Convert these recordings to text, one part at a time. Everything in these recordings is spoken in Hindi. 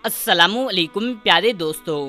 अस्सलामु अलैकुम प्यारे दोस्तों।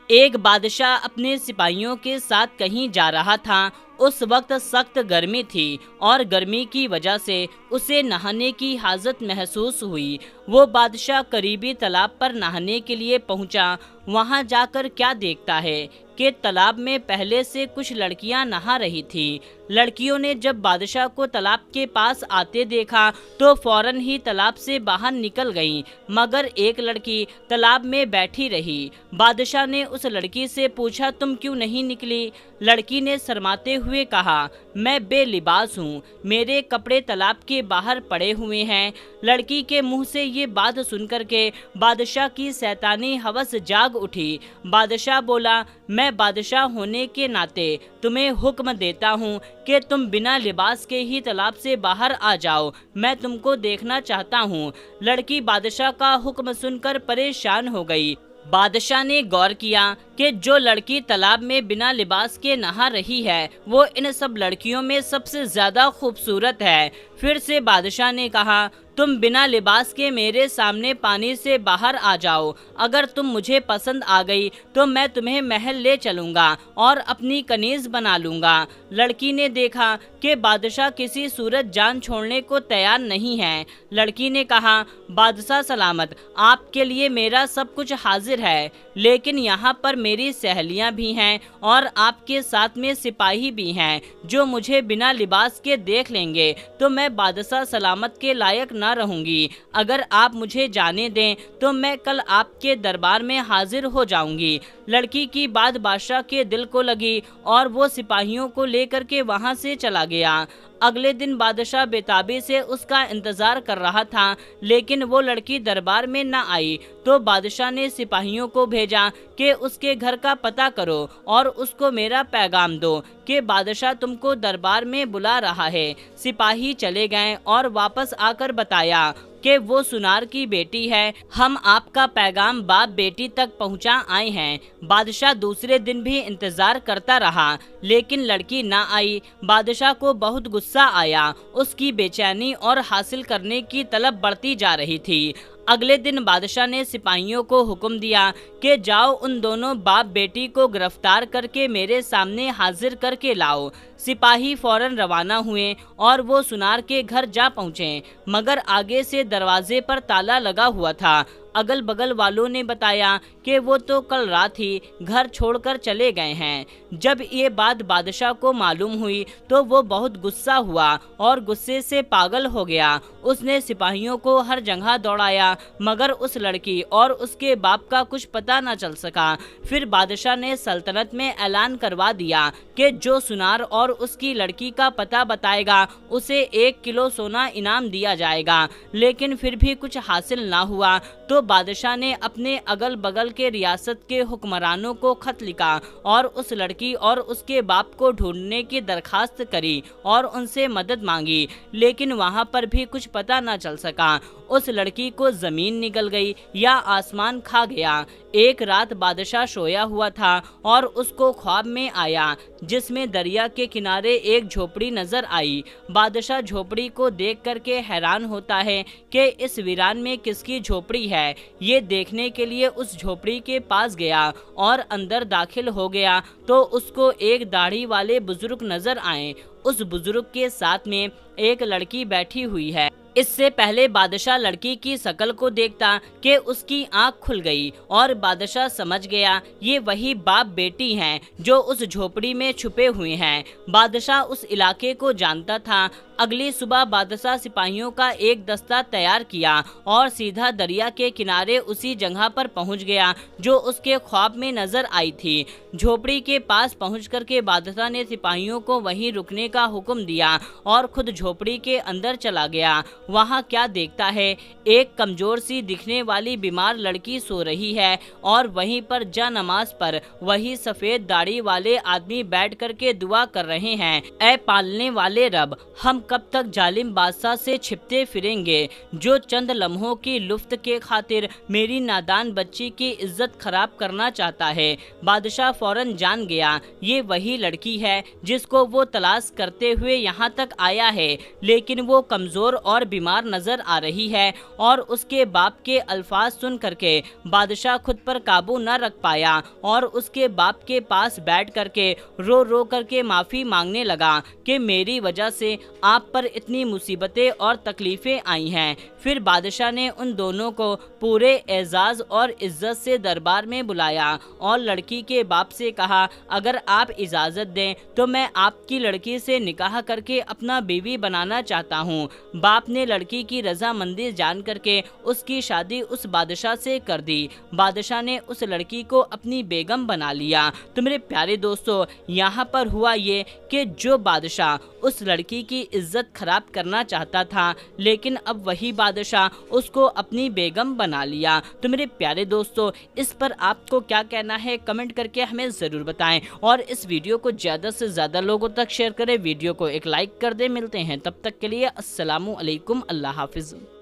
एक बादशाह अपने सिपाहियों के साथ कहीं जा रहा था। उस वक्त सख्त गर्मी थी और गर्मी की वजह से उसे नहाने की हाजत महसूस हुई। वो बादशाह करीबी तालाब पर नहाने के लिए पहुंचा। वहां जाकर क्या देखता है कि तालाब में पहले से कुछ लड़कियां नहा रही थी। लड़कियों ने जब बादशाह को तालाब के पास आते देखा तो फौरन ही तालाब से बाहर निकल गईं, मगर एक लड़की तालाब में बैठी रही। बादशाह ने उस लड़की से पूछा, तुम क्यों नहीं निकली? लड़की ने शर्माते हुए कहा, मैं बेलिबास हूँ, मेरे कपड़े तालाब के बाहर पड़े हुए हैं। लड़की के मुंह से ये बात सुनकर के बादशाह की शैतानी हवस जाग उठी। बादशाह बोला, मैं बादशाह होने के नाते तुम्हें हुक्म देता हूँ कि तुम बिना लिबास के ही तालाब से बाहर आ जाओ, मैं तुमको देखना चाहता हूँ। लड़की बादशाह का हुक्म सुनकर परेशान हो गई। बादशाह ने गौर किया कि जो लड़की तालाब में बिना लिबास के नहा रही है वो इन सब लड़कियों में सबसे ज्यादा खूबसूरत है। फिर से बादशाह ने कहा, तुम बिना लिबास के मेरे सामने पानी से बाहर आ जाओ। अगर तुम मुझे पसंद आ गई तो मैं तुम्हें महल ले चलूंगा और अपनी कनीज बना लूंगा। लड़की ने देखा कि बादशाह किसी सूरत जान छोड़ने को तैयार नहीं है। लड़की ने कहा, बादशाह सलामत, आपके लिए मेरा सब कुछ हाजिर है, लेकिन यहाँ पर मेरी सहेलियाँ भी हैं और आपके साथ में सिपाही भी हैं जो मुझे बिना लिबास के देख लेंगे तो मैं बादशाह सलामत के लायक न रहूंगी। अगर आप मुझे जाने दें तो मैं कल आपके दरबार में हाजिर हो जाऊंगी। लड़की की बात बादशाह के दिल को लगी और वो सिपाहियों को लेकर के वहां से चला गया। अगले दिन बादशाह बेताबी से उसका इंतजार कर रहा था, लेकिन वो लड़की दरबार में न आई। तो बादशाह ने सिपाहियों को भेजा कि उसके घर का पता करो और उसको मेरा पैगाम दो कि बादशाह तुमको दरबार में बुला रहा है। सिपाही चले गए और वापस आकर बताया कि वो सुनार की बेटी है, हम आपका पैगाम बाप बेटी तक पहुंचा आए हैं। बादशाह दूसरे दिन भी इंतजार करता रहा, लेकिन लड़की ना आई। बादशाह को बहुत गुस्सा आया, उसकी बेचैनी और हासिल करने की तलब बढ़ती जा रही थी। अगले दिन बादशाह ने सिपाहियों को हुक्म दिया कि जाओ उन दोनों बाप बेटी को गिरफ्तार करके मेरे सामने हाजिर करके लाओ। सिपाही फौरन रवाना हुए और वो सुनार के घर जा पहुँचे, मगर आगे से दरवाजे पर ताला लगा हुआ था। अगल बगल वालों ने बताया कि वो तो कल रात ही घर छोड़कर चले गए हैं। जब ये बात बादशाह को मालूम हुई तो वो बहुत गुस्सा हुआ और गुस्से से पागल हो गया। उसने सिपाहियों को हर जगह दौड़ाया, मगर उस लड़की और उसके बाप का कुछ पता न चल सका। फिर बादशाह ने सल्तनत में ऐलान करवा दिया कि जो सुनार और उसकी लड़की का पता बताएगा उसे 1 किलो सोना इनाम दिया जाएगा। लेकिन फिर भी कुछ हासिल ना हुआ तो बादशाह ने अपने अगल बगल के रियासत के हुक्मरानों को खत लिखा और उस लड़की और उसके बाप को ढूंढने की दरखास्त करी और उनसे मदद मांगी, लेकिन वहां पर भी कुछ पता न चल सका। उस लड़की को जमीन निगल गई या आसमान खा गया। एक रात बादशाह सोया हुआ था और उसको ख्वाब में आया जिसमें दरिया के किनारे एक झोपड़ी नजर आई। बादशाह झोपड़ी को देख करके हैरान होता है कि इस वीरान में किसकी झोपड़ी है। ये देखने के लिए उस झोपड़ी के पास गया और अंदर दाखिल हो गया तो उसको एक दाढ़ी वाले बुजुर्ग नजर आए। उस बुजुर्ग के साथ में एक लड़की बैठी हुई है। इससे पहले बादशाह लड़की की शक्ल को देखता कि उसकी आंख खुल गई और बादशाह समझ गया ये वही बाप बेटी हैं जो उस झोपड़ी में छुपे हुए हैं। बादशाह उस इलाके को जानता था। अगली सुबह बादशाह सिपाहियों का एक दस्ता तैयार किया और सीधा दरिया के किनारे उसी जगह पर पहुंच गया जो उसके ख्वाब में नजर आई थी। झोपड़ी के पास पहुंच करके बादशाह ने सिपाहियों को वहीं रुकने का हुक्म दिया और खुद झोपड़ी के अंदर चला गया। वहां क्या देखता है, एक कमजोर सी दिखने वाली बीमार लड़की सो रही है और वहीं पर जा नमाज पर वही सफेद दाढ़ी वाले आदमी बैठ करके दुआ कर रहे हैं, ऐ पालने वाले रब, हम कब तक जालिम बादशाह से छिपते फिरेंगे, जो चंद लम्हों की लुफ्त के खातिर मेरी नादान बच्ची की इज्जत खराब करना चाहता है। बादशाह फौरन जान गया ये वही लड़की है जिसको वो तलाश करते हुए यहाँ तक आया है, लेकिन वो कमज़ोर और बीमार नज़र आ रही है। और उसके बाप के अल्फाज सुन करके बादशाह खुद पर काबू न रख पाया और उसके बाप के पास बैठ करके रो रो करके माफ़ी मांगने लगा कि मेरी वजह से आप पर इतनी मुसीबतें और तकलीफ़ें आई हैं। फिर बादशाह ने उन दोनों को पूरे एजाज़ और इज्जत से दरबार में बुलाया और लड़की के बाप से कहा, अगर आप इजाज़त दें तो मैं आपकी लड़की से निकाह करके अपना बीवी बनाना चाहता हूँ। बाप ने लड़की की रजामंदी जान करके उसकी शादी उस बादशाह से कर दी। बादशाह ने उस लड़की को अपनी बेगम बना लिया। तो मेरे प्यारे दोस्तों, यहाँ पर हुआ ये कि जो बादशाह उस लड़की की इज्जत खराब करना चाहता था, लेकिन अब वही बादशाह उसको अपनी बेगम बना लिया। तो मेरे प्यारे दोस्तों, इस पर आपको क्या कहना है कमेंट करके हमें ज़रूर बताएं और इस वीडियो को ज़्यादा से ज़्यादा लोगों तक शेयर करें। वीडियो को एक लाइक कर दें। मिलते हैं तब तक के लिए अस्सलामु अलैकुम, अल्लाह हाफिज़।